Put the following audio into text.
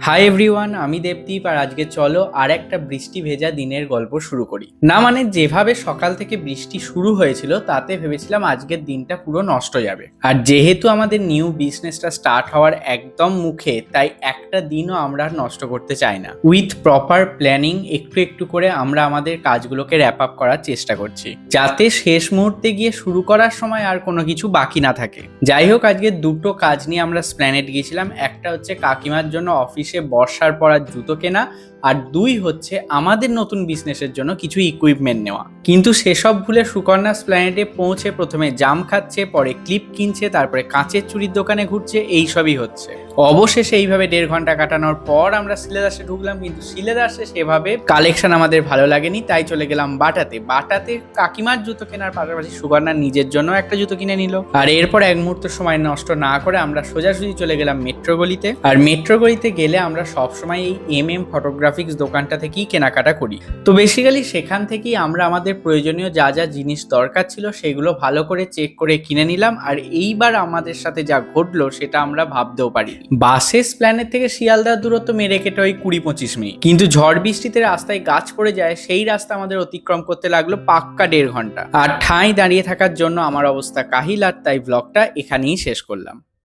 Hi everyone, আমি দেবদীপ আর আজকে চলো আর একটা বৃষ্টি ভেজা দিনের গল্প শুরু করি। না মানে যেভাবে সকাল থেকে বৃষ্টি শুরু হয়েছিল তাতে ভেবেছিলাম আজকের দিনটা পুরো নষ্ট যাবে। আর যেহেতু আমাদের নিউ বিজনেসটা স্টার্ট হওয়ার একদম মুখে, তাই একটা দিনও আমরা নষ্ট করতে চাই না। উইথ প্রপার প্ল্যানিং একটু একটু করে আমরা আমাদের কাজগুলোকে র্যাপ আপ করার চেষ্টা করছি, যাতে শেষ মুহূর্তে গিয়ে শুরু করার সময় আর কোনো কিছু বাকি না থাকে। যাই হোক, আজকে দুটো কাজ নিয়ে আমরা প্ল্যানেট গিয়েছিলাম। একটা হচ্ছে কাকিমার জন্য অফিসে বর্ষার পরার জুতো কেনা, আর দুই হচ্ছে আমাদের নতুন বিজনেসের জন্য কিছু ইকুইপমেন্ট নেওয়া। কিন্তু সেসব ভুলে সুকন্যা প্ল্যানেটে পৌঁছে প্রথমে জাম খাচ্ছে, পরে ক্লিপ কিনছে, তারপরে কাঁচের চুড়ির দোকানে ঘুরছে, এইসবই হচ্ছে। অবশেষে এইভাবে 1.5 ঘন্টা কাটানোর পর আমরা সিলেদাসে ঢুকলাম, কিন্তু সিলেদাসে সেভাবে কালেকশন আমাদের ভালো লাগেনি, তাই চলে গেলাম বাটাতে কাকিমার জুতো কেনার পাশাপাশি সুকন্যার নিজের জন্য একটা জুতো কিনে নিল। আর এরপর এক মুহূর্ত সময় নষ্ট না করে আমরা সোজাসুজি চলে গেলাম মেট্রো গলিতে। আর মেট্রো গলিতে গেলে আমরা সবসময় এই ফটোগ্রাফিক্স দোকানটা থেকেই কেনাকাটা করি। তো বেসিক্যালি সেখান থেকেই আমরা আমাদের প্রয়োজনীয় যা যা জিনিস দরকার ছিল সেগুলো ভালো করে চেক করে কিনে নিলাম। আর এইবার আমাদের সাথে যা ঘটলো সেটা আমরা ভাবতেও পারিনি। বাসে প্ল্যানেট থেকে শিয়ালদার দূরত্ব মেরে কেটে ওই 20-25 মিনিট, কিন্তু ঝড় বৃষ্টিতে রাস্তায় গাছ পড়ে যায়, সেই রাস্তা আমাদের অতিক্রম করতে লাগলো পাক্কা 1.5 ঘন্টা। আর ঠাঁই দাঁড়িয়ে থাকার জন্য আমার অবস্থা কাহিল, আর তাই ব্লগটা এখানেই শেষ করলাম।